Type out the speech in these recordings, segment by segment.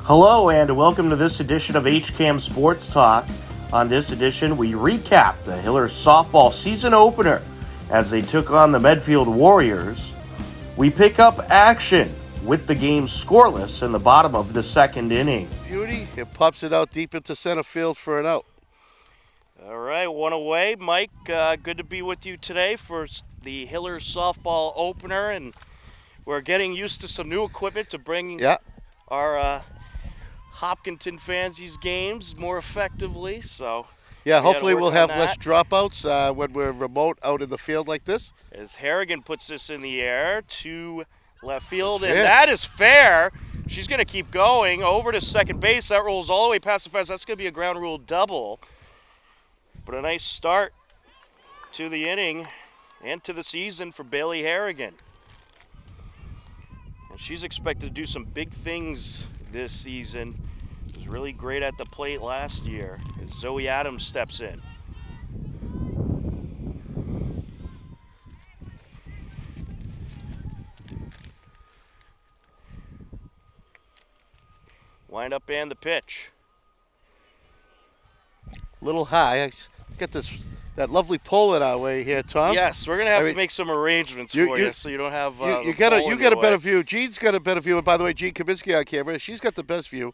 Hello and welcome to this edition of HCAM Sports Talk. On this edition, we recap the Hillers Softball season opener as they took on the Medfield Warriors. We pick up action with the game scoreless in the bottom of the second inning. Beauty, it pops it out deep into center field for an out. All right, one away. Mike, good to be with you today for the Hillers Softball opener, and we're getting used to some new equipment to bring our Hopkinton fans these games more effectively. So hopefully we'll have less dropouts when we're remote out in the field like this. As Harrigan puts this in the air to left field, and that is fair. She's going to keep going over to second base. That rolls all the way past the fence. That's going to be a ground rule double. But a nice start to the inning and to the season for Bailey Harrigan. And she's expected to do some big things this season. Was really great at the plate last year as Zoe Adams steps in. Wind up and the pitch. Little high. I get that lovely pull in our way here, Tom. Yes, we're gonna have to make some arrangements for you so you don't have. You get a better view. Jean's got a better view, and by the way, Jean Kaminsky on camera, she's got the best view,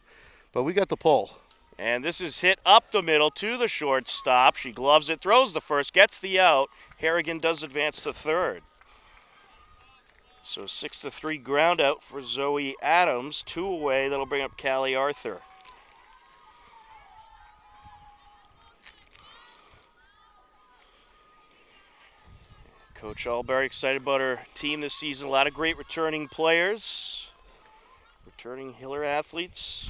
but we got the pole. And this is hit up the middle to the shortstop. She gloves it, throws the first, gets the out. Harrigan does advance to third. So 6-3 ground out for Zoe Adams. 2 away. That'll bring up Callie Arthur. Coach Alberry excited about her team this season. A lot of great returning players, returning Hiller athletes.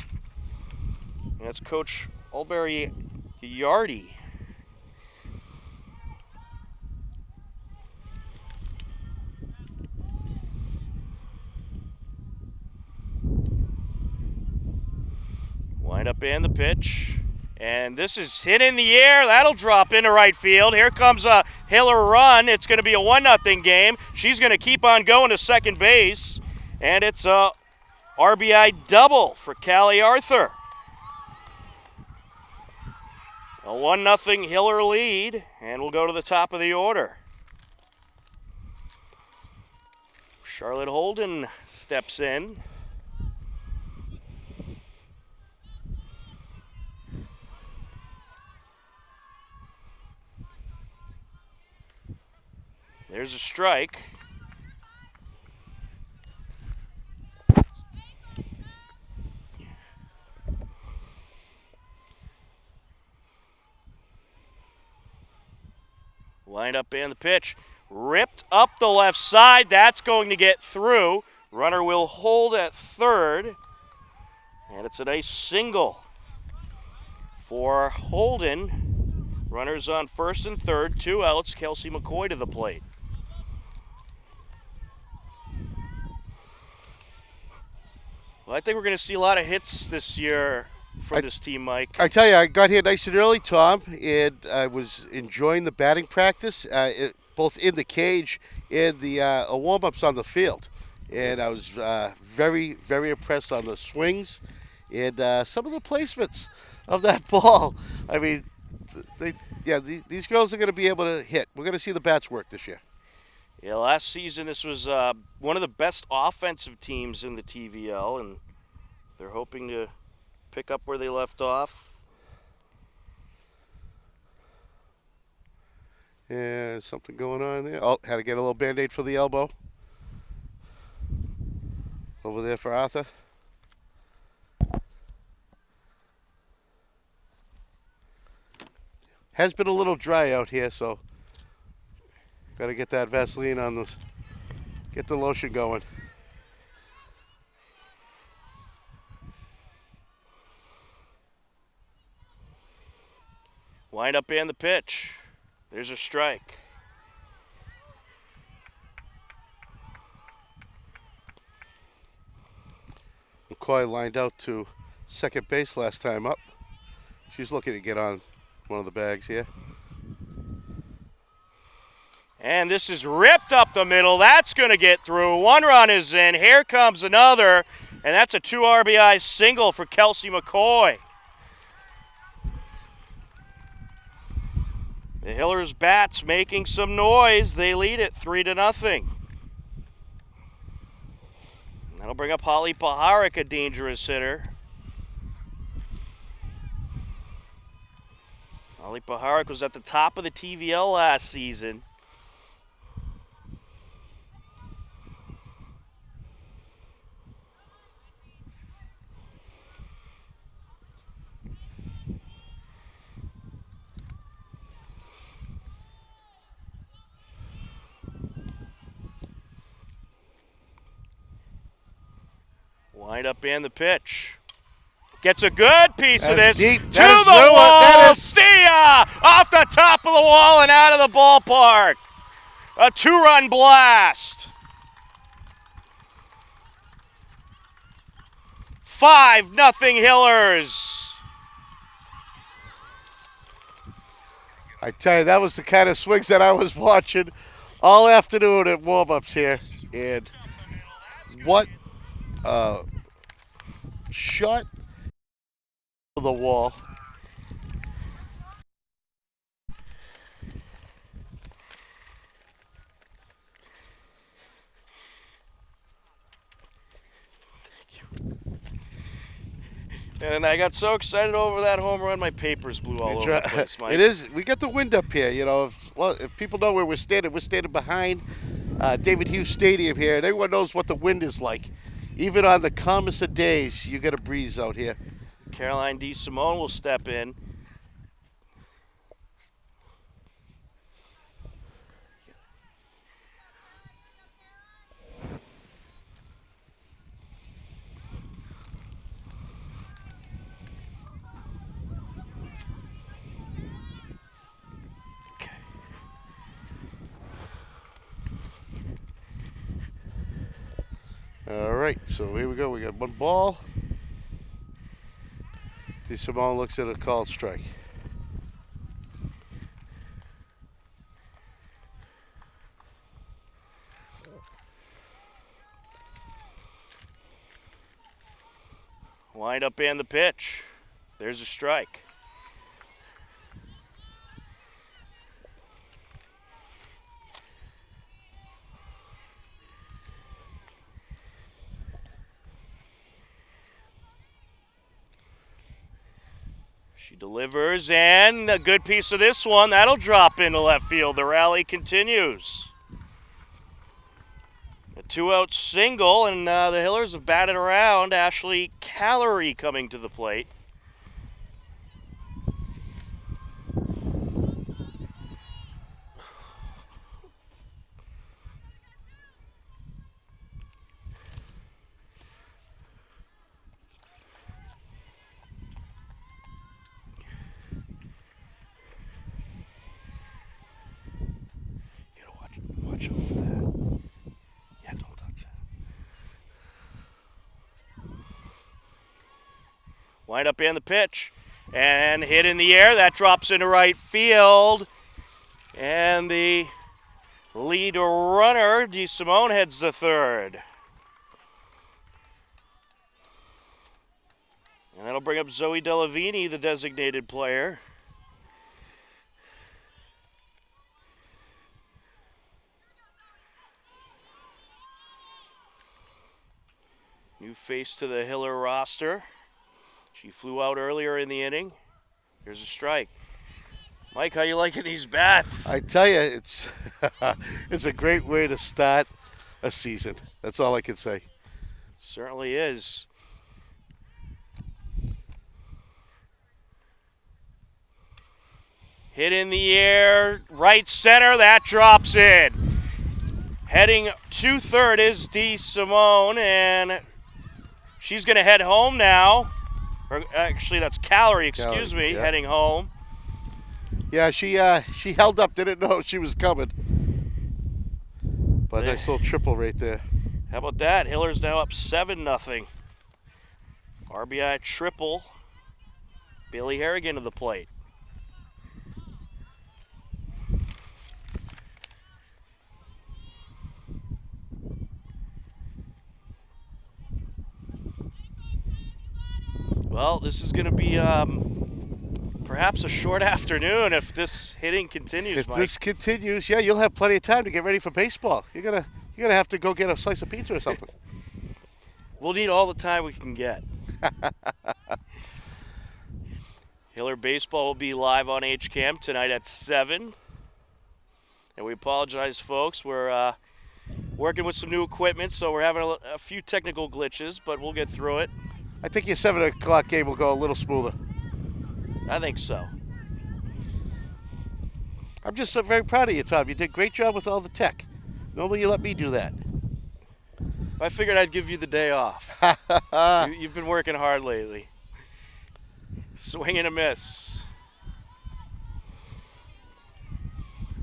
And that's Coach Alberry Yardy. Wind up and the pitch. And this is hit in the air. That'll drop into right field. Here comes a Hiller run. It's going to be a 1-0 game. She's going to keep on going to second base. And it's a RBI double for Callie Arthur. A 1-0 Hiller lead. And we'll go to the top of the order. Charlotte Holden steps in. There's a strike. Wind up and the pitch. Ripped up the left side. That's going to get through. Runner will hold at third. And it's a nice single for Holden. Runners on first and third. 2 outs. Kelsey McCoy to the plate. Well, I think we're going to see a lot of hits this year for this team, Mike. I tell you, I got here nice and early, Tom, and I was enjoying the batting practice, both in the cage and the warm-ups on the field. And I was very, very impressed on the swings and some of the placements of that ball. I mean, these girls are going to be able to hit. We're going to see the bats work this year. Yeah, last season this was one of the best offensive teams in the TVL, and they're hoping to pick up where they left off. Yeah, something going on there. Oh, had to get a little Band-Aid for the elbow. Over there for Arthur. Has been a little dry out here, so got to get that Vaseline on this. Get the lotion going. Wind up and the pitch. There's a strike. McCoy lined out to second base last time up. She's looking to get on one of the bags here. And this is ripped up the middle. That's going to get through. 1 run is in. Here comes another. And that's a 2 RBI single for Kelsey McCoy. The Hillers bats making some noise. They lead it 3-0. That'll bring up Holly Paharik, a dangerous hitter. Holly Paharik was at the top of the TVL last season. Wind up and the pitch. Gets a good piece of this. Deep. To the wall. See ya! Off the top of the wall and out of the ballpark. A 2-run blast. 5-0 Hillers. I tell you, that was the kind of swings that I was watching all afternoon at warm-ups here. And what shot to the wall. And I got so excited over that home run, my papers blew all over the place, Mike. It is. We got the wind up here. You know, if people know where we're standing behind David Hughes Stadium here, and everyone knows what the wind is like. Even on the calmest of days, you get a breeze out here. Caroline DeSimone will step in. All right, so here we go. We got one ball. DeSimone looks at a called strike. Wind up and the pitch. There's a strike. She delivers, and a good piece of this one. That'll drop into left field. The rally continues. A 2-out single, and the Hillers have batted around. Ashley Callery coming to the plate. Watch out for that. Yeah, don't touch that. Wind up and the pitch. And hit in the air. That drops into right field. And the lead runner, DeSimone, heads to third. And that'll bring up Zoe Delavini, the designated player. New face to the Hiller roster. She flew out earlier in the inning. Here's a strike. Mike, how you liking these bats? I tell you, it's it's a great way to start a season. That's all I can say. It certainly is. Hit in the air, right center, that drops in. Heading to third is DeSimone, and she's going to head home now. Or actually, that's Callery, excuse me, yeah. Heading home. Yeah, she held up, didn't know she was coming. But nice little triple right there. How about that? Hillers now up 7-0. RBI triple. Bailey Harrigan to the plate. Well, this is going to be perhaps a short afternoon if this hitting continues, If Mike. this continues, yeah, you'll have plenty of time to get ready for baseball. You're gonna have to go get a slice of pizza or something. We'll need all the time we can get. Hiller Baseball will be live on HCAM tonight at 7. And we apologize, folks. We're working with some new equipment, so we're having a few technical glitches, but we'll get through it. I think your 7 o'clock game will go a little smoother. I think so. I'm just so very proud of you, Tom. You did a great job with all the tech. Normally you let me do that. I figured I'd give you the day off. You've been working hard lately. Swing and a miss.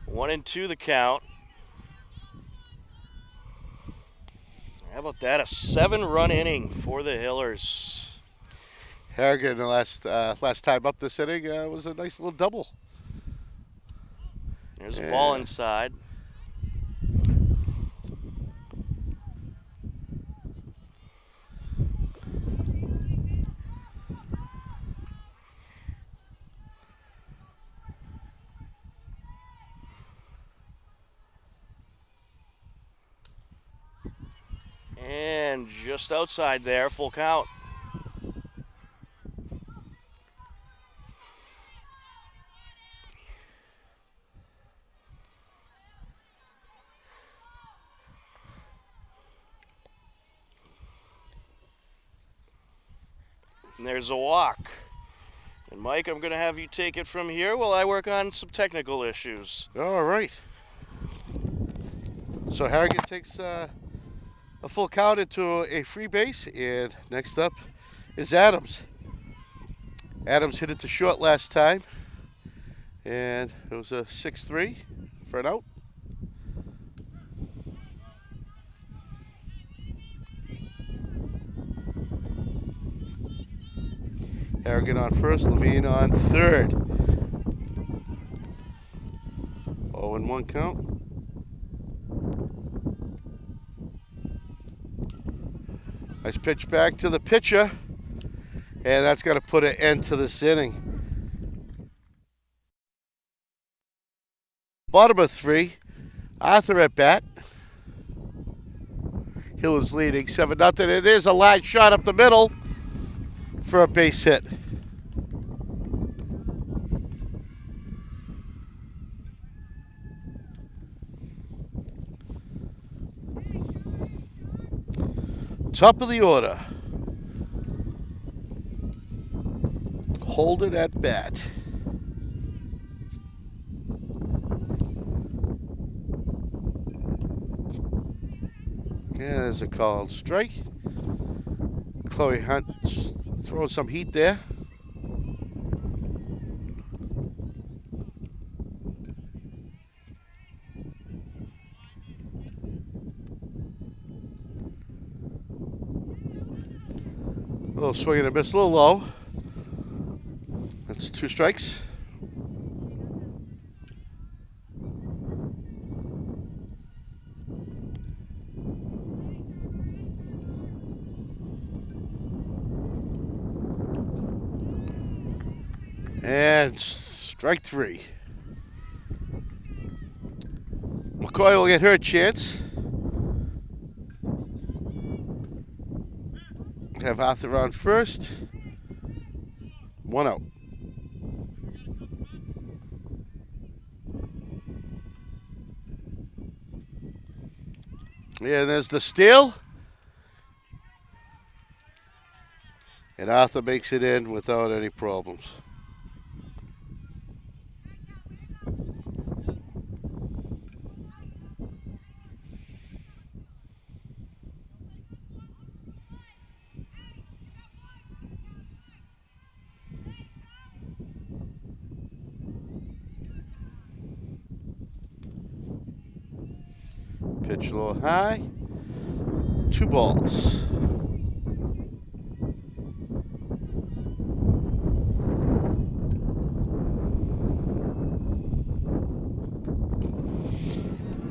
1-2 the count. How about that? A 7-run inning for the Hillers. Harrigan, the last time up this inning, was a nice little double. There's a ball inside. And just outside there, full count. And there's a walk. And Mike, I'm going to have you take it from here while I work on some technical issues. All right. So Harrigan takes a full count into a free base, and next up is Adams. Adams hit it to short last time, and it was a 6-3 for an out. Harrigan on first, Levine on third. 0-1 count. Nice pitch back to the pitcher, and that's got to put an end to this inning. Bottom of 3, Arthur at bat. Hill is leading 7-0. It is a line shot up the middle for a base hit. Top of the order. Holden at bat. Yeah, there's a called strike. Chloe Hunt throwing some heat there. A little swing and a miss, a little low. That's 2 strikes. And strike 3. McCoy will get her chance. Have Arthur on first. 1 out. Yeah, there's the steal. And Arthur makes it in without any problems. Pitch a little high. 2 balls.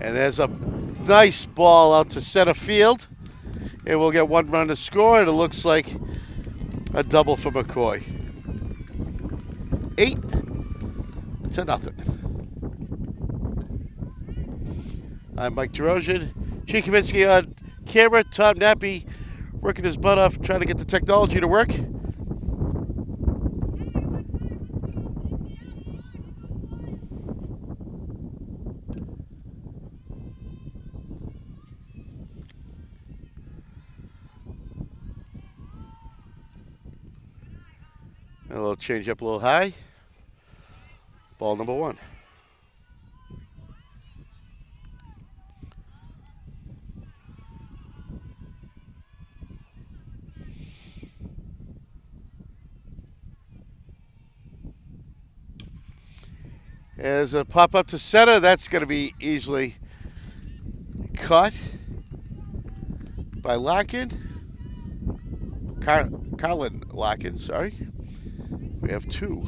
And there's a nice ball out to center field. And we'll get 1 run to score. And it looks like a double for McCoy. 8-0. I'm Mike DeRosian. Gene Kaminsky on camera. Tom Nappy working his butt off trying to get the technology to work. A little change up a little high. Ball number 1. As a pop up to center, that's going to be easily caught by Larkin. Colin Larkin, sorry. We have 2.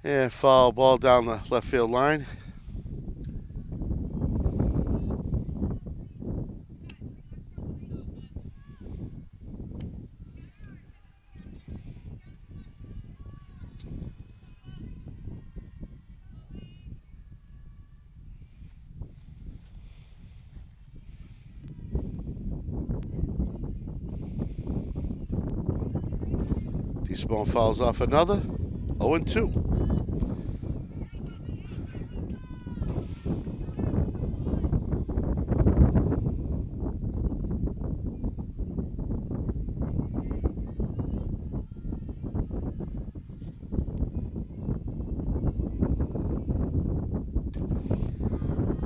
And foul ball down the left field line. Ball fouls off another. 0-2.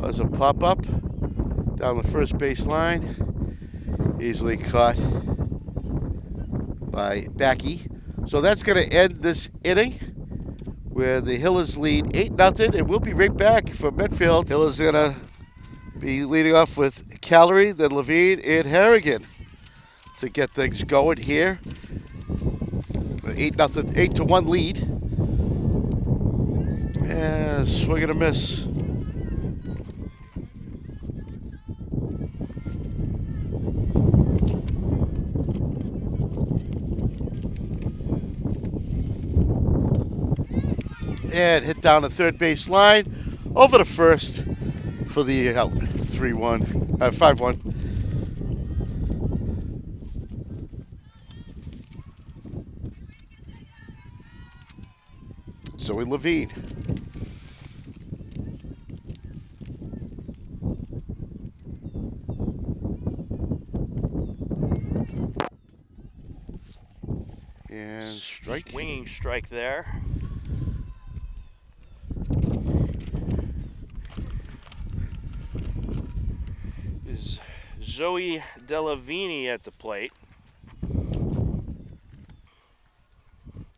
There's a pop up down the first base line. Easily caught by Backey. So that's going to end this inning where the Hillers lead 8-0, and we'll be right back for Medfield. Hillers are going to be leading off with Callery, then Levine, and Harrigan to get things going here. 8-1 lead. And swing and a miss. And hit down the third base line, over to first for the out. 5-1. Zoe Levine. And strike. Swinging strike there. Is Zoe Delavini at the plate.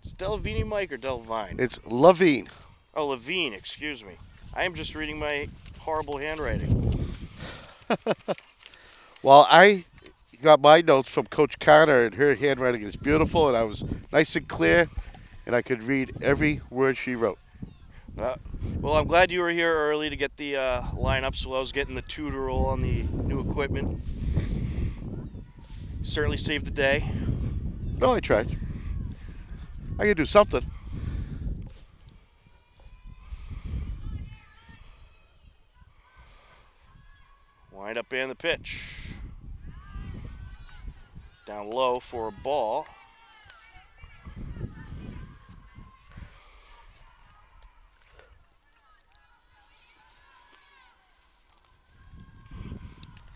Is Delavini, Mike, or Delvine? It's Levine. Oh, Levine, excuse me. I am just reading my horrible handwriting. Well, I got my notes from Coach Connor, and her handwriting is beautiful, and I was nice and clear, and I could read every word she wrote. Well, I'm glad you were here early to get the lineup, so I was getting the tutorial on the new equipment. Certainly saved the day. No, I tried. I could do something. Wind up and the pitch. Down low for a ball.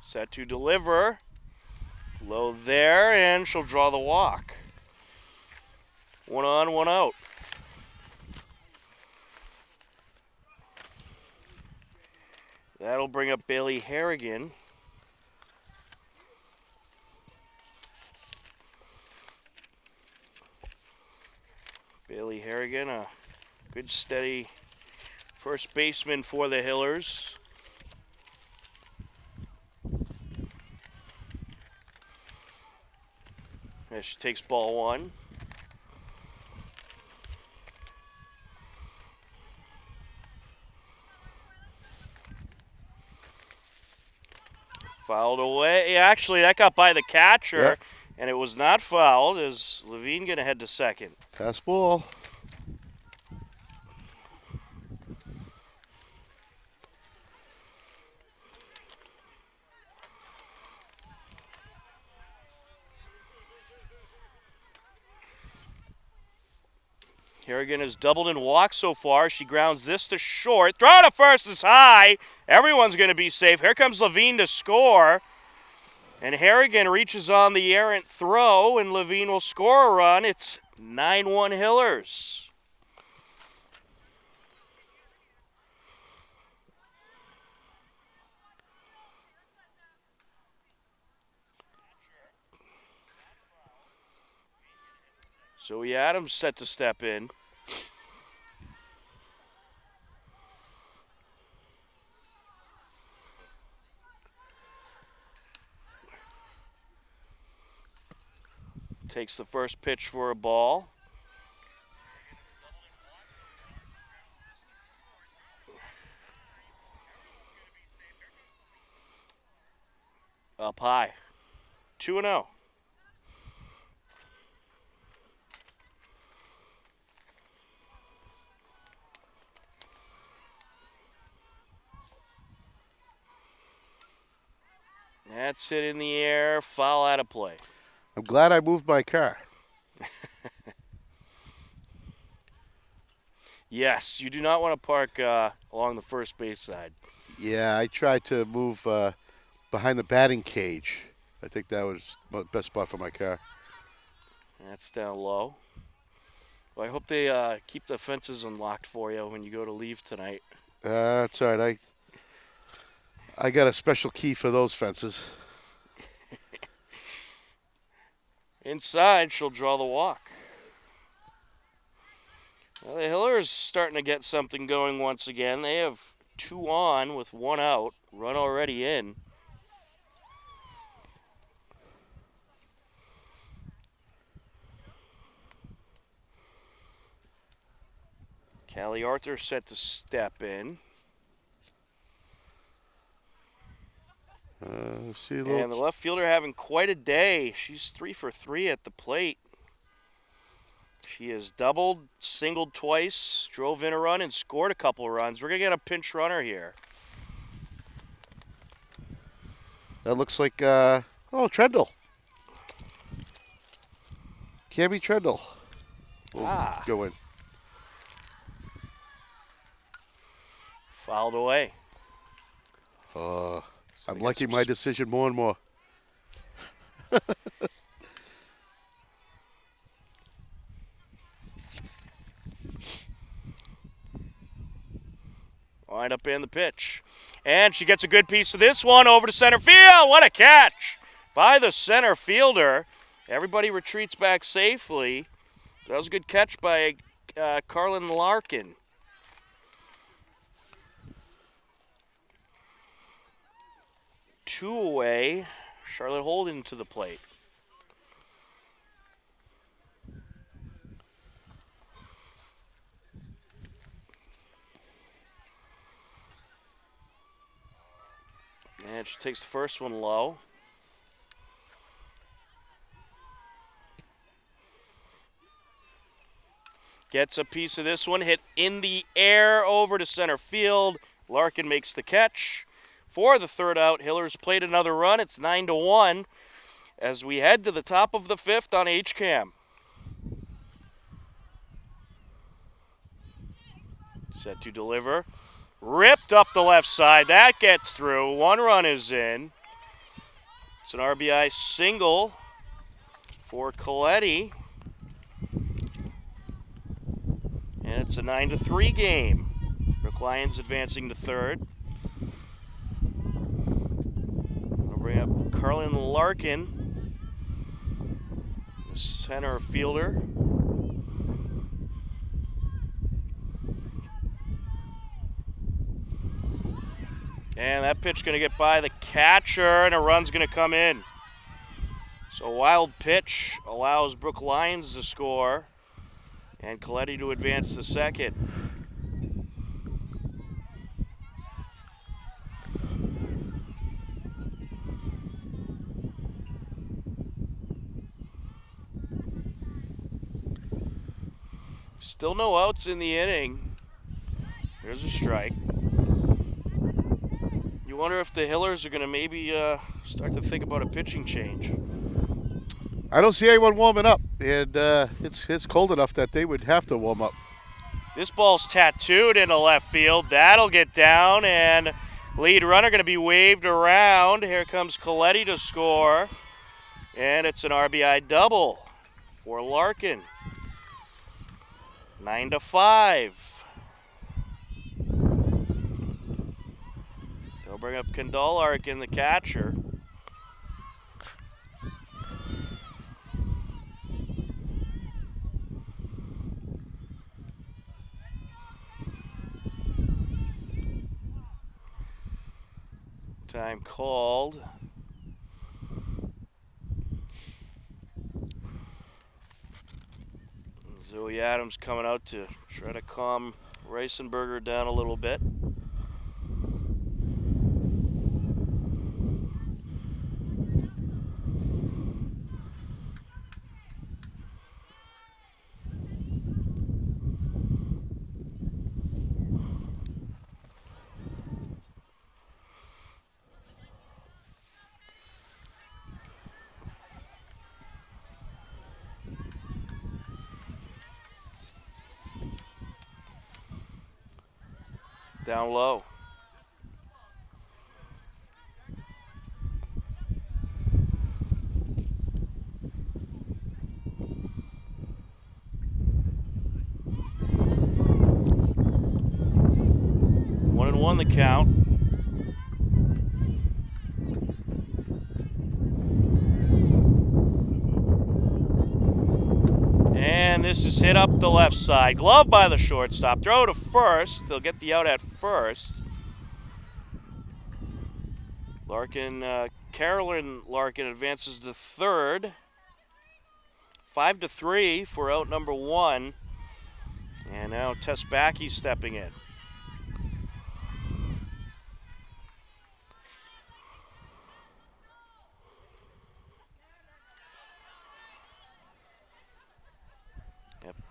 Set to deliver. Low there, and she'll draw the walk. 1 on, 1 out. That'll bring up Bailey Harrigan. Bailey Harrigan, a good steady first baseman for the Hillers. As she takes ball 1. Fouled away. Actually, that got by the catcher, Yep. and it was not fouled. Is Levine going to head to second? Pass ball. Harrigan has doubled in walks so far. She grounds this to short. Throw to first is high. Everyone's going to be safe. Here comes Levine to score. And Harrigan reaches on the errant throw, and Levine will score a run. It's 9-1 Hillers. Zoe Adams set to step in. Takes the first pitch for a ball. Up high. 2-0. That's it in the air. Foul out of play. I'm glad I moved my car. Yes, you do not want to park along the first base side. Yeah, I tried to move behind the batting cage. I think that was the best spot for my car. That's down low. Well, I hope they keep the fences unlocked for you when you go to leave tonight. That's all right. I got a special key for those fences. Inside, she'll draw the walk. Well, the Hillers starting to get something going once again. They have 2 on with 1 out. Run already in. Callie Arthur set to step in. And the left fielder having quite a day. She's 3 for 3 at the plate. She has doubled, singled twice, drove in a run, and scored a couple of runs. We're going to get a pinch runner here. That looks like, Trendle. Cammy Trendle. Go in. Fouled away. I'm liking my decision more and more. Wind up in the pitch. And she gets a good piece of this one over to center field. What a catch by the center fielder. Everybody retreats back safely. That was a good catch by Carlin Larkin. Two away. Charlotte Holden to the plate. And she takes the first one low. Gets a piece of this one, hit in the air over to center field. Larkin makes the catch. For the third out, Hillers played another run. It's 9-1 as we head to the top of the 5th on HCAM. Set to deliver. Ripped up the left side. That gets through. 1 run is in. It's an RBI single for Coletti. And it's a 9-3 game. Brook Lions advancing to third. We'll bring up Carlin Larkin, the center fielder. And that pitch going to get by the catcher, and a run's going to come in. So a wild pitch allows Brook Lions to score, and Coletti to advance to second. Still no outs in the inning. Here's a strike. You wonder if the Hillers are going to maybe start to think about a pitching change. I don't see anyone warming up, and it's cold enough that they would have to warm up. This ball's tattooed into left field. That'll get down, and lead runner going to be waved around. Here comes Coletti to score, and it's an RBI double for Larkin. 9-5. They'll bring up Kendall Larkin, the catcher. Time called. Zoe Adams coming out to try to calm Reisenberger down a little bit. Down low. One and one the count. And this is hit up the left side. Glove by the shortstop. Throw to first. They'll get the out at first. Carolyn Larkin advances to third. 5-3 for out number one. And now Tess Backey stepping in.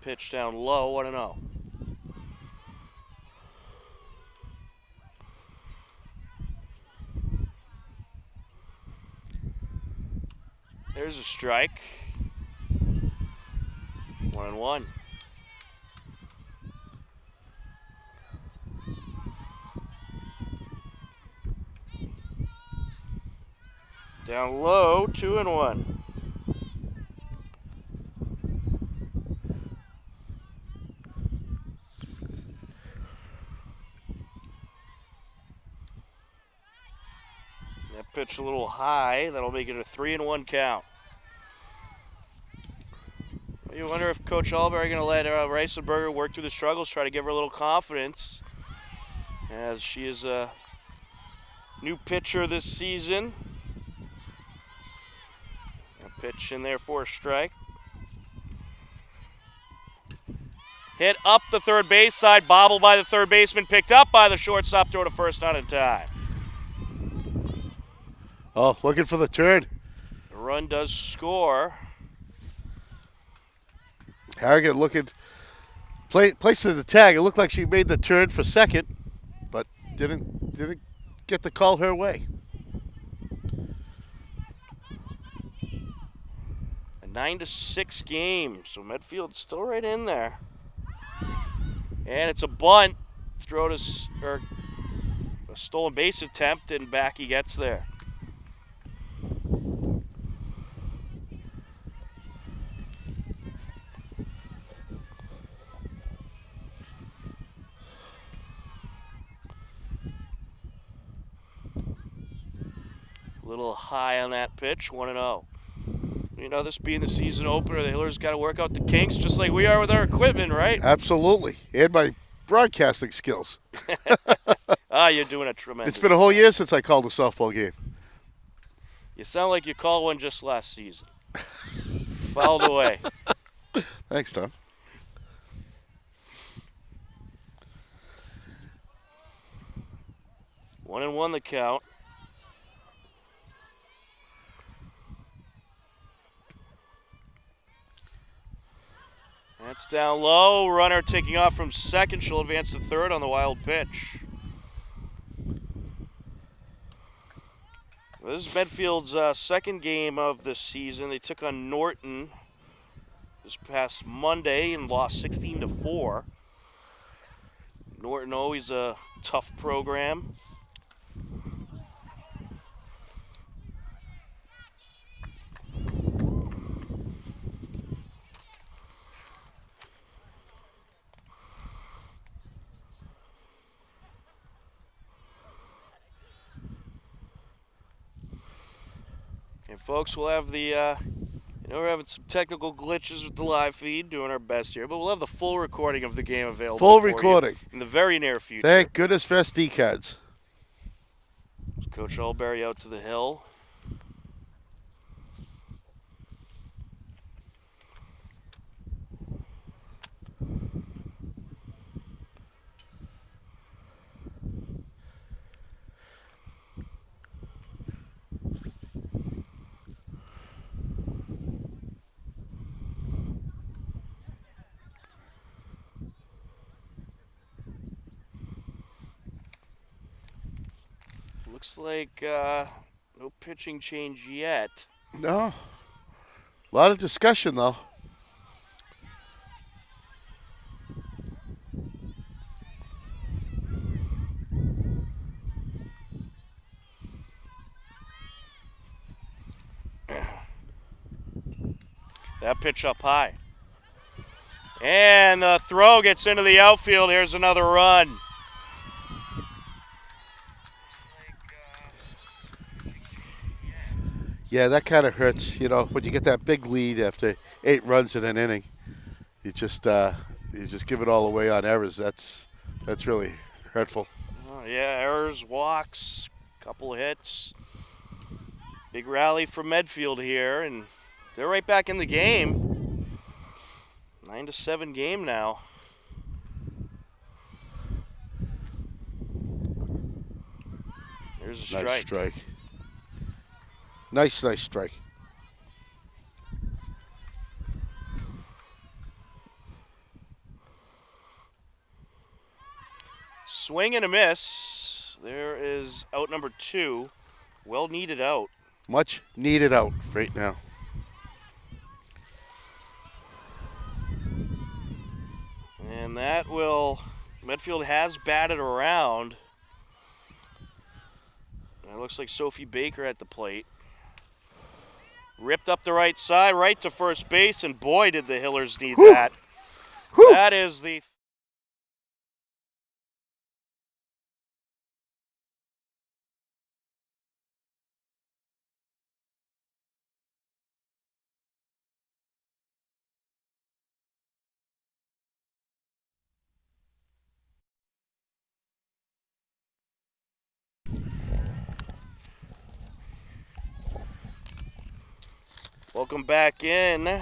Pitch down low, 1-0. There's a strike. 1-1. Down low, 2-1. Pitch a little high. That'll make it a 3-1 count. You wonder if Coach Albury going to let Reisenberger work through the struggles, try to give her a little confidence, as she is a new pitcher this season. A pitch in there for a strike. Hit up the third base side, bobbled by the third baseman, picked up by the shortstop, throw to first, not in time. Oh, looking for the turn. The run does score. Harrigan looking, placing the tag. It looked like she made the turn for second, but didn't get the call her way. A 9-6 game, so Medfield's still right in there. And it's a bunt. Throw to or a stolen base attempt, and Backey gets there. A little high on that pitch, 1-0. You know, this being the season opener, the Hillers got to work out the kinks just like we are with our equipment, right? Absolutely. And my broadcasting skills. You're doing a tremendous It's been a whole year since I called a softball game. You sound like you called one just last season. Fouled away. Thanks, Tom. One and one the count. That's It's down low. Runner taking off from second. She'll advance to third on the wild pitch. This is Medfield's second game of the season. They took on Norton this past Monday and lost 16-4. Norton, always a tough program. And folks, we'll have the, we're having some technical glitches with the live feed, doing our best here, but we'll have the full recording of the game available Full for recording. you in the very near future. Thank goodness for SD cards. Coach Alberry out to the hill. Looks like no pitching change yet. No. A lot of discussion, though. That pitch up high. And the throw gets into the outfield. Here's another run. Yeah, that kind of hurts, when you get that big lead after 8 runs in an inning. You just give it all away on errors. That's really hurtful. Oh, yeah, errors, walks, couple of hits. Big rally from Medfield here, and they're right back in the game. 9-7 game now. There's a strike. Nice strike. Nice strike. Swing and a miss. There is out number 2. Well needed out. Much needed out right now. And that will, Medfield has batted around. And it looks like Sophie Baker at the plate. Ripped up the right side, right to first base, and boy, did the Hillers need that. That is the... Welcome back in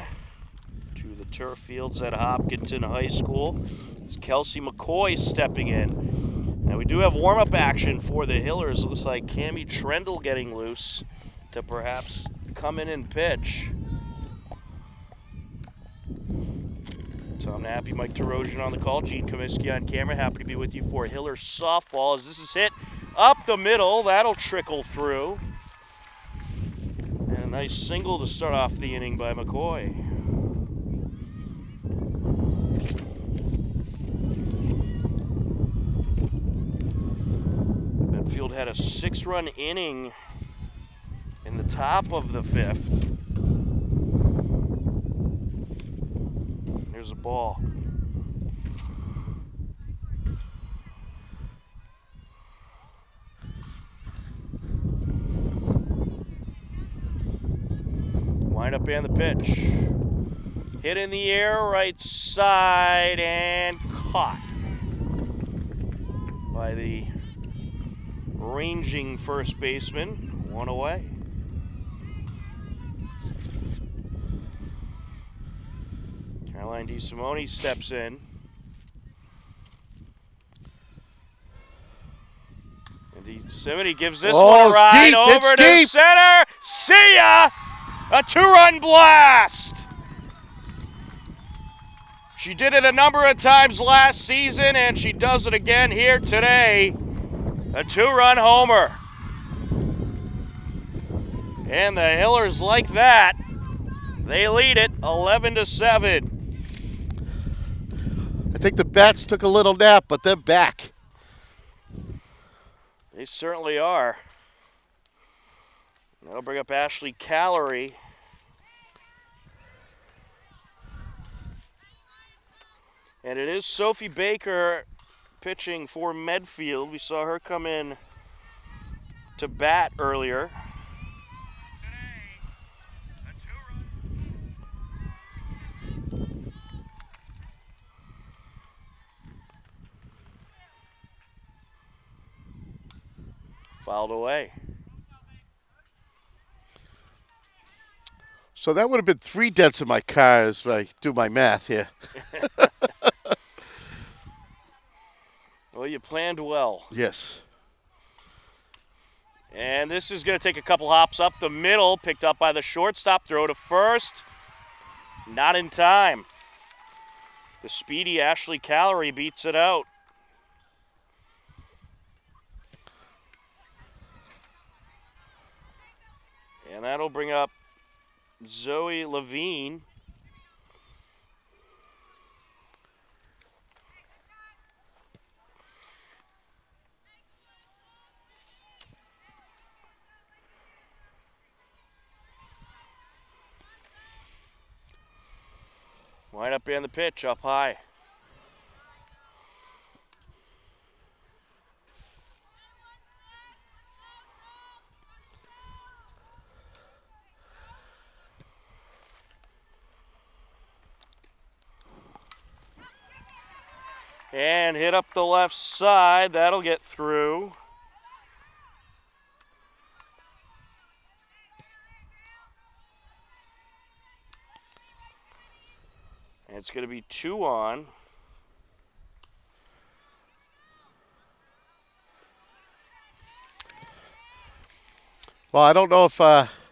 to the turf fields at Hopkinton High School. It's Kelsey McCoy stepping in. Now we do have warm-up action for the Hillers. Looks like Cammie Trendle getting loose to perhaps come in and pitch. Tom Nappy, Mike Terosian on the call. Gene Comiskey on camera. Happy to be with you for Hillers softball as this is hit up the middle. That'll trickle through. And a nice single to start off the inning by McCoy. Medfield had a 6-run inning in the top of the 5th. Here's a ball. Wind up and the pitch. Hit in the air, right side, and caught by the ranging first baseman. One away. Caroline DeSimone steps in. And DeSimone gives this one a ride deep, over to deep. center. See ya! A 2-run blast! She did it a number of times last season, and she does it again here today. A 2-run homer. And the Hillers like that. They lead it 11-7. I think the Bats took a little nap, but they're back. They certainly are. That'll bring up Ashley Callery. And it is Sophie Baker pitching for Medfield. We saw her come in to bat earlier. Fouled away. So that would have been 3 dents in my car as I do my math here. Well, you planned well. Yes. And this is going to take a couple hops up the middle, picked up by the shortstop, throw to first. Not in time. The speedy Ashley Callery beats it out. And that'll bring up Zoe Levine. Wind up in the pitch, up high. And hit up the left side. That'll get through. And it's going to be 2 on. Well, I don't know if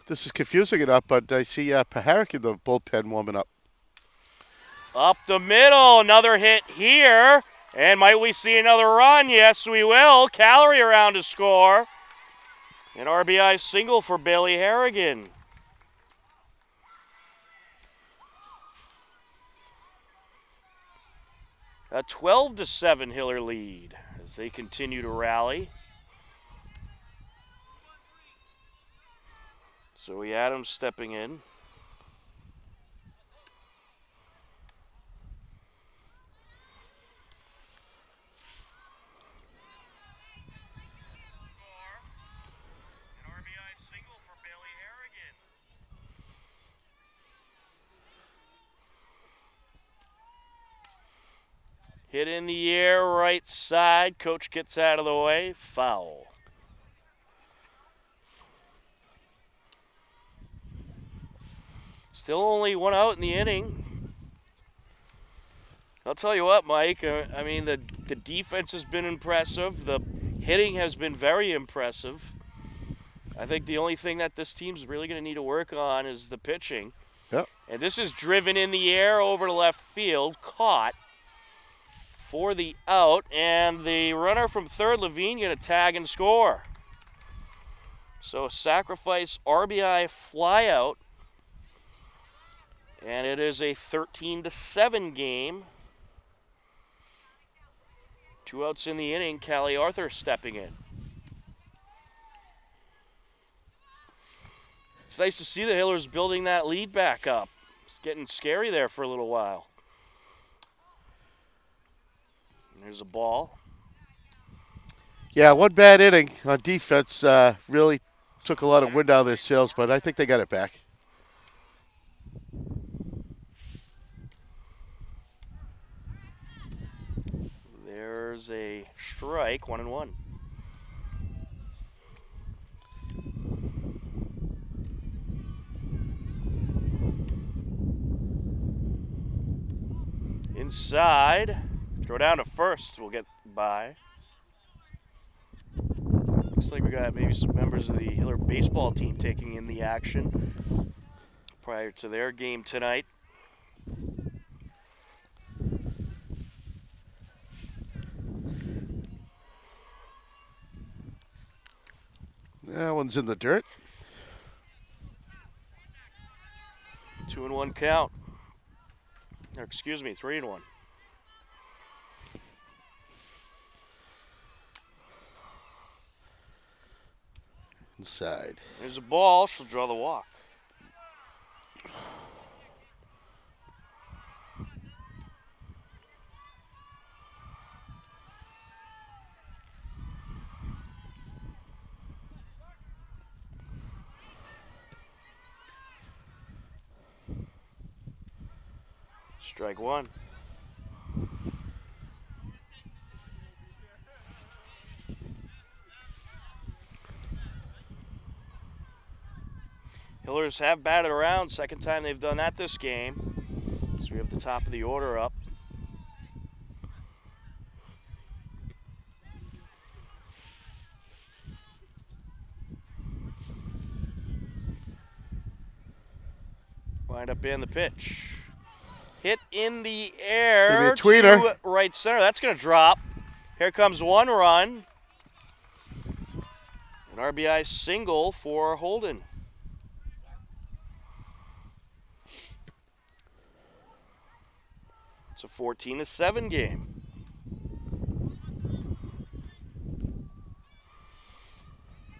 this is confusing enough, but I see Paharic in the bullpen warming up. Up the middle, another hit here. And might we see another run? Yes, we will. Callery around to score. An RBI single for Bailey Harrigan. A 12-7 Hiller lead as they continue to rally. Zoe Adams stepping in. Hit in the air, right side. Coach gets out of the way. Foul. Still only 1 out in the inning. I'll tell you what, Mike. I mean, the defense has been impressive. The hitting has been very impressive. I think the only thing that this team's really going to need to work on is the pitching. Yep. And this is driven in the air over to left field. Caught for the out, and the runner from third, Levine, going to tag and score. So sacrifice RBI flyout, and it is a 13-7 game. 2 outs in the inning. Callie Arthur stepping in. It's nice to see the Hillers building that lead back up. It's getting scary there for a little while. There's a ball. Yeah, 1 bad inning on defense really took a lot of wind out of their sails, but I think they got it back. There's a strike, 1-1. Inside. Throw down to first. We'll get by. Looks like we got maybe some members of the Hiller baseball team taking in the action prior to their game tonight. That one's in the dirt. 2-1 count. Or excuse me, 3-1. Inside. There's a ball. She'll draw the walk. Strike one. Hillers have batted around. Second time they've done that this game. So we have the top of the order up. Wind up in the pitch. Hit in the air It's gonna be a tweener. to right center. That's going to drop. Here comes one run. An RBI single for Holden. It's a 14-7 game.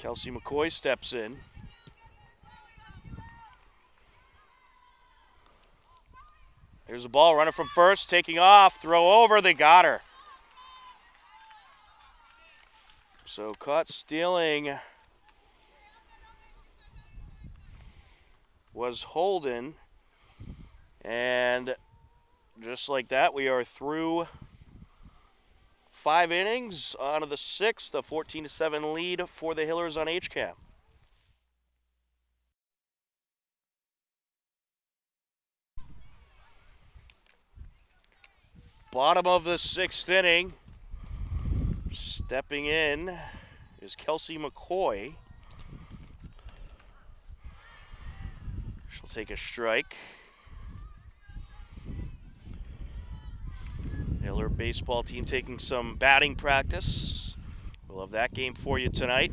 Kelsey McCoy steps in. There's a ball, runner from first, taking off, throw over, they got her. So caught stealing was Holden. And just like that, we are through 5 innings. On to the 6th, a 14-7 lead for the Hillers on HCAM. Bottom of the 6th inning. Stepping in is Kelsey McCoy. She'll take a strike. Hiller baseball team taking some batting practice. We'll have that game for you tonight.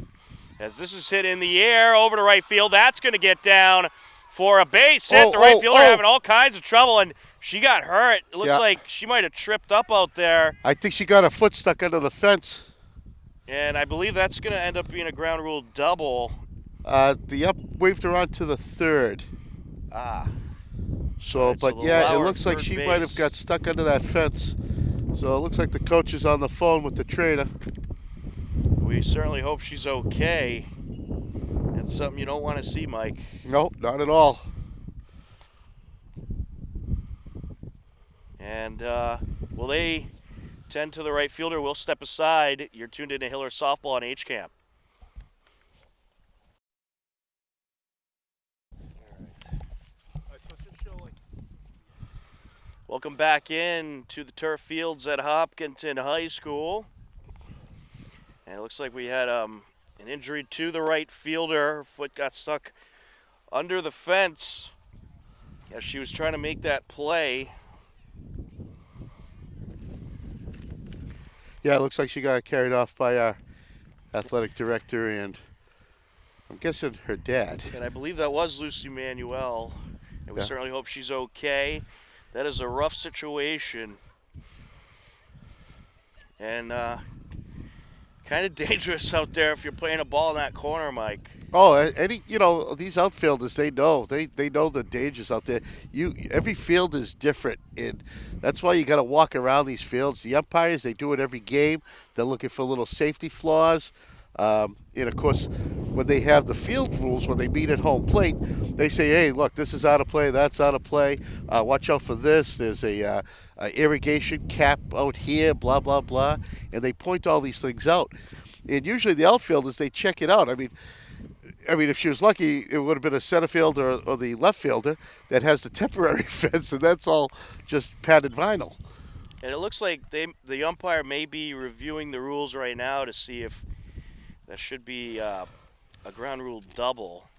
As this is hit in the air over to right field, that's going to get down for a base hit. The right fielder having all kinds of trouble, and she got hurt. It looks like she might have tripped up out there. I think she got her foot stuck under the fence. And I believe that's going to end up being a ground rule double. The up waved her on to the third. So, Right, but so yeah, it looks like she might have got stuck under that fence. So it looks like the coach is on the phone with the trainer. We certainly hope she's okay. That's something you don't want to see, Mike. Nope, not at all. And will they tend to the right fielder? We'll step aside. You're tuned in to Hillers Softball on HCAM. Welcome back in to the turf fields at Hopkinton High School. And it looks like we had an injury to the right fielder. Her foot got stuck under the fence as she was trying to make that play. Yeah, it looks like she got carried off by our athletic director and I'm guessing her dad. And I believe that was Lucy Manuel. And we certainly hope she's okay. That is a rough situation. And kind of dangerous out there if you're playing a ball in that corner, Mike. Oh, these outfielders, they know the dangers out there. Every field is different, and that's why you got to walk around these fields. The umpires, they do it every game. They're looking for little safety flaws. And of course, when they have the field rules, when they meet at home plate, they say, "Hey, look, this is out of play. That's out of play. Watch out for this. There's a irrigation cap out here. Blah blah blah," and they point all these things out. And usually, the outfielders, they check it out. I mean, if she was lucky, it would have been a center fielder or the left fielder that has the temporary fence, and that's all just padded vinyl. And it looks like the umpire may be reviewing the rules right now to see if that should be a ground rule double.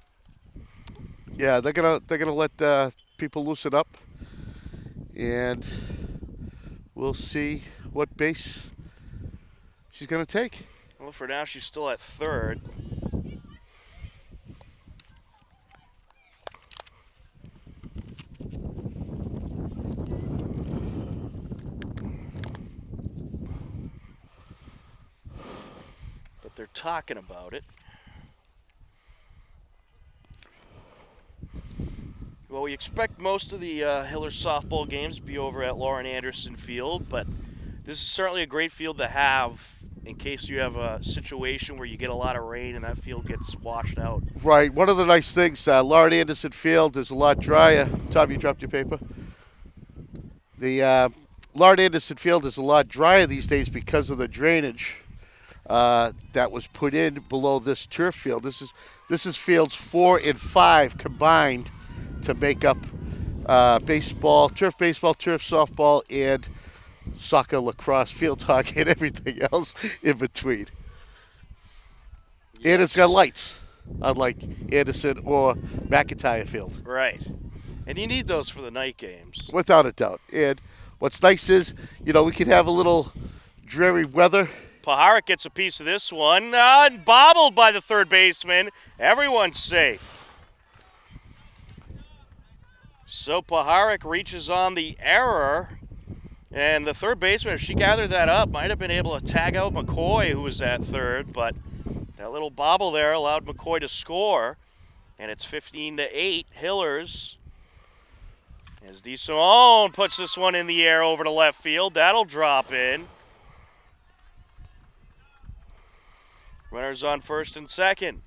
Yeah, they're gonna let people loosen up, and we'll see what base she's gonna take. Well, for now, she's still at third. but they're talking about it. Well, we expect most of the Hillers softball games to be over at Lauren Anderson Field, but this is certainly a great field to have in case you have a situation where you get a lot of rain and that field gets washed out. Right. One of the nice things, Lauren Anderson Field is a lot drier. Tom, you dropped your paper? The Lauren Anderson Field is a lot drier these days because of the drainage that was put in below this turf field. This is fields 4 and 5 combined to make up baseball, turf softball, and soccer, lacrosse, field hockey, and everything else in between. Yes. And it's got lights, unlike Anderson or McIntyre Field. Right. And you need those for the night games. Without a doubt. And what's nice is, we could have a little dreary weather. Paharic gets a piece of this one, and bobbled by the third baseman. Everyone's safe. So Paharic reaches on the error, and the third baseman, if she gathered that up, might have been able to tag out McCoy, who was at third, but that little bobble there allowed McCoy to score, and it's 15-8, Hillers. As DeSimone puts this one in the air over to left field, that'll drop in. Runners on first and second.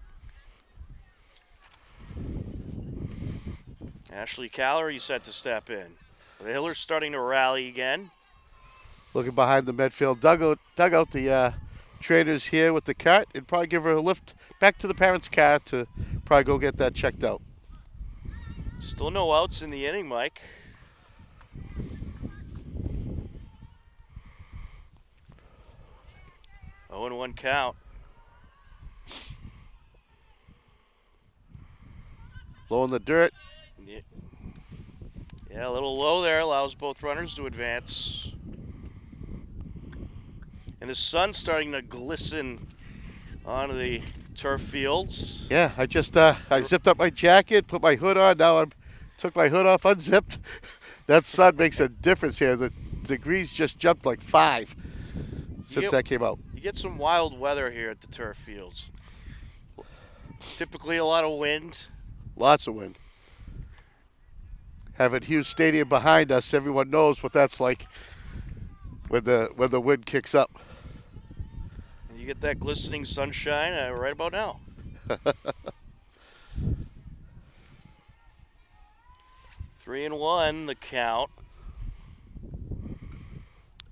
Ashley Callery set to step in. The Hillers starting to rally again. Looking behind the Medfield dugout, the trainers here with the cart, and probably give her a lift back to the parents' car to probably go get that checked out. Still no outs in the inning, Mike. Oh, and 1 count. Low in the dirt. Yeah, a little low there, allows both runners to advance. And the sun's starting to glisten onto the turf fields. Yeah, I just I zipped up my jacket, put my hood on. Now I took my hood off, unzipped. That sun makes a difference here. The degrees just jumped like 5 since that came out. You get some wild weather here at the turf fields. Typically a lot of wind. Lots of wind. Having Hughes Stadium behind us, everyone knows what that's like when the wind kicks up. And you get that glistening sunshine right about now. 3-1 the count.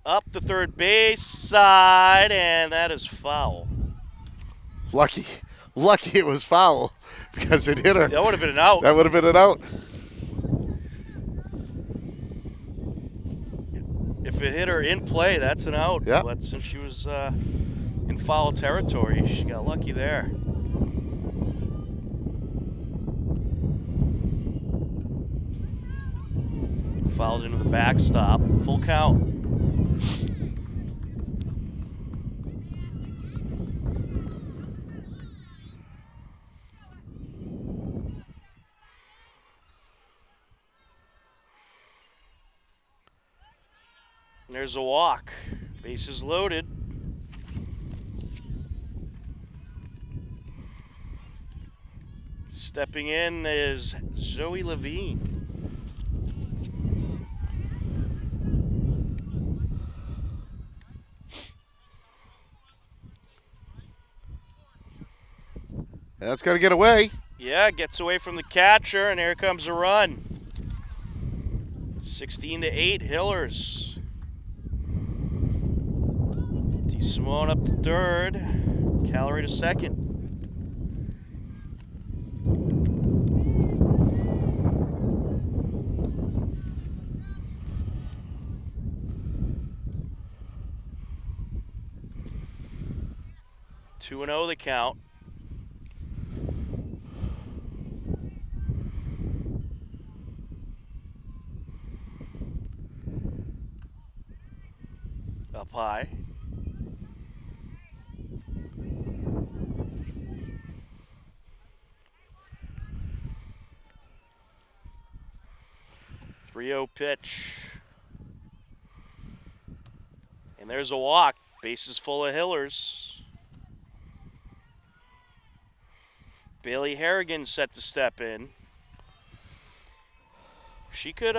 Up the third base side, and that is foul. Lucky it was foul because it hit her. That would have been an out. That would have been an out. If it hit her in play, that's an out. Yeah. But since she was in foul territory, she got lucky there. Fouled into the backstop. Full count. There's a walk. Bases loaded. Stepping in is Zoe Levine. And that's got to get away. Yeah, gets away from the catcher, and here comes a run. 16-8, Hillers. DeSimone up to third. Callery to second. Two and 0 the count. Up high. Three-0 pitch. And there's a walk. Bases full of Hillers. Bailey Harrigan set to step in. She could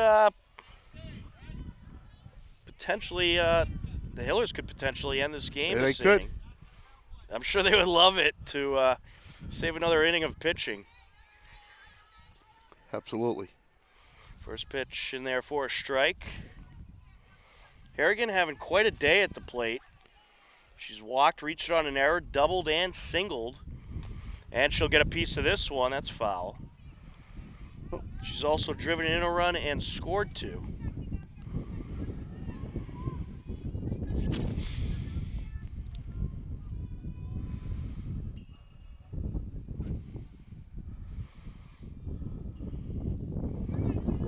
potentially, the Hillers could potentially end this game. Yeah, they this could. inning. I'm sure they would love it to save another inning of pitching. Absolutely. First pitch in there for a strike. Harrigan having quite a day at the plate. She's walked, reached on an error, doubled and singled. And she'll get a piece of this one. That's foul. She's also driven in a run and scored 2.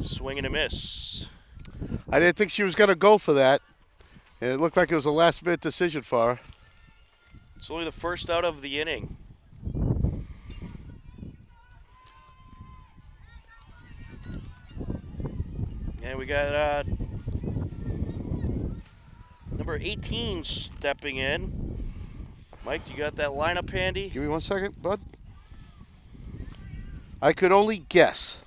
Swing and a miss. I didn't think she was going to go for that. And it looked like it was a last-minute decision for her. It's only the first out of the inning. And we got number 18 stepping in. Mike, you got that lineup handy? Give me 1 second, bud. I could only guess.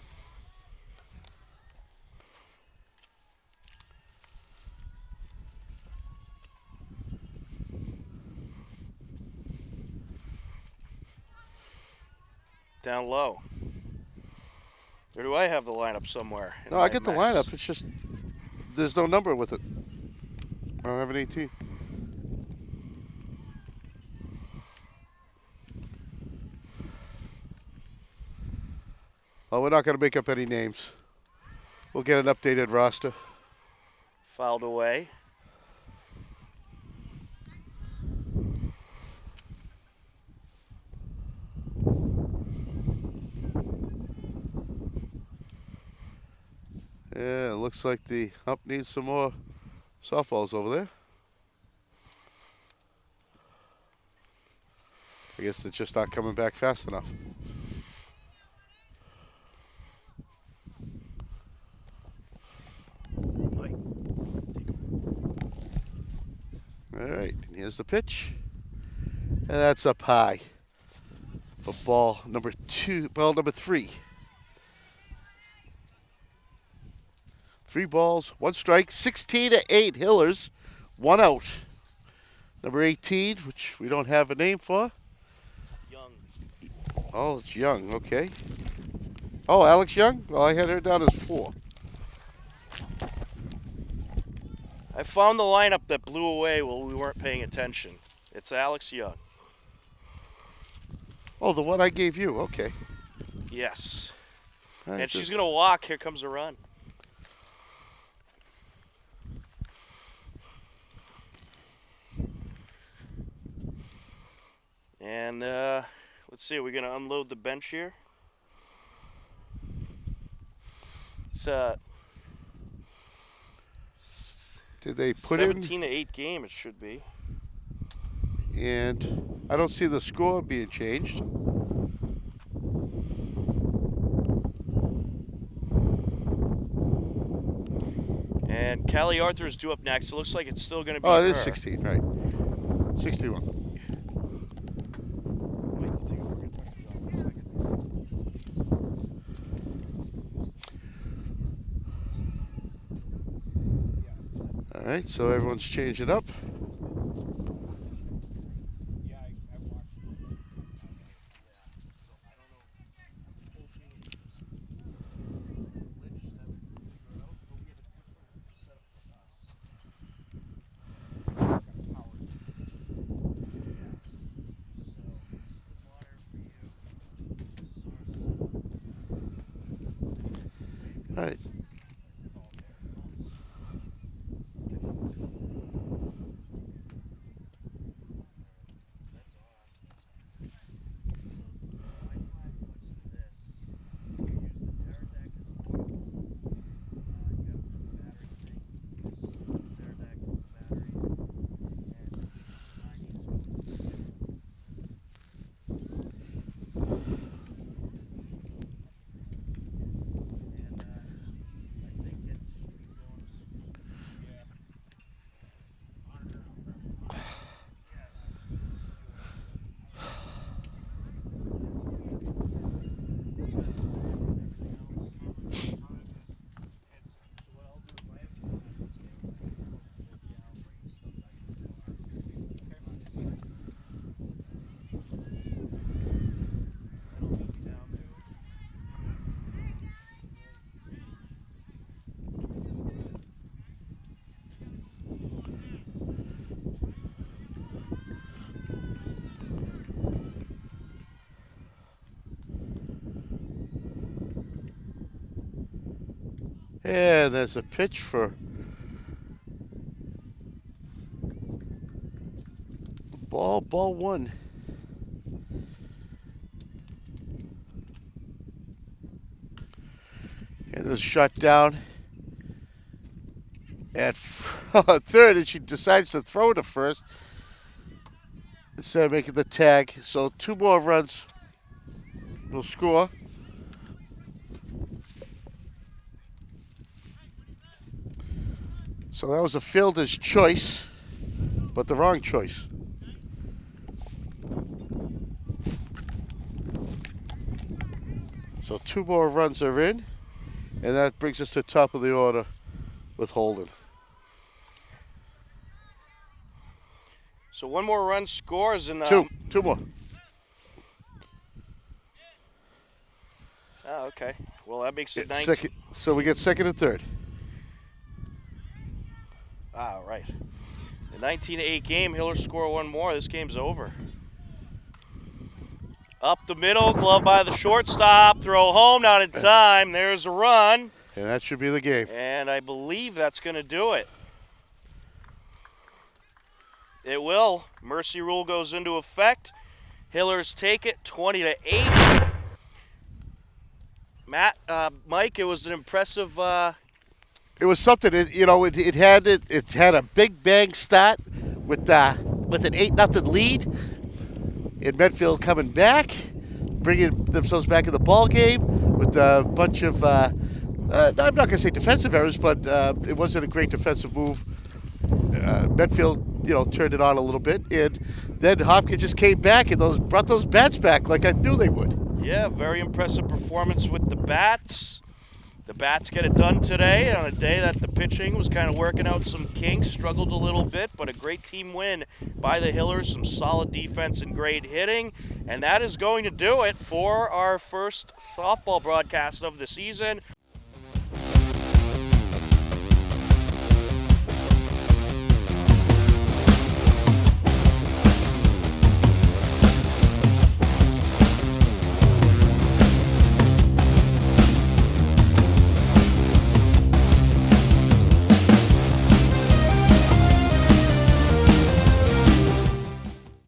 Down low. Or do I have the lineup somewhere? No, I get the lineup. It's just there's no number with it. I don't have an 18. Well, we're not going to make up any names. We'll get an updated roster. Fouled away. Yeah, it looks like the ump needs some more softballs over there. I guess they're just not coming back fast enough. All right, and here's the pitch. And that's up high for ball number 3. 3 balls, 1 strike, 16-8 Hillers, 1 out. Number 18, which we don't have a name for. Young. Oh, it's Young, okay. Oh, Alex Young? Well, I had her down as 4. I found the lineup that blew away while we weren't paying attention. It's Alex Young. Oh, the one I gave you, okay. Yes. All right, And she's going to walk. Here comes a run. And let's see, are we going to unload the bench here? It's Did they put 17-8 game, it should be. And I don't see the score being changed. And Callie Arthur is due up next. It looks like it's still going to be Oh, it is her. 16, right. 61. All right, so everyone's changing up. All right. And there's a pitch for ball 1. And there's a shot down at third, and she decides to throw to first instead of making the tag. So 2 more runs will score. So that was a fielder's choice, but the wrong choice. So 2 more runs are in, and that brings us to the top of the order with Holden. So 1 more run scores and 2 more. Oh, okay. Well, that makes it 19. Second, so we get second and third. Ah, right. The 19-8 game, Hillers score 1 more. This game's over. Up the middle, glove by the shortstop, throw home, not in time. There's a run. And that should be the game. And I believe that's going to do it. It will. Mercy rule goes into effect. Hillers take it 20-8. Matt, Mike, it was an impressive. It was something. It had a big bang start with an 8-0 lead. In Medfield coming back, bringing themselves back in the ball game with a bunch of. I'm not going to say defensive errors, but it wasn't a great defensive move. Medfield, turned it on a little bit, and then Hopkins just came back and brought those bats back like I knew they would. Yeah, very impressive performance with the bats. The bats get it done today on a day that the pitching was kind of working out some kinks, struggled a little bit, but a great team win by the Hillers, some solid defense and great hitting. And that is going to do it for our first softball broadcast of the season.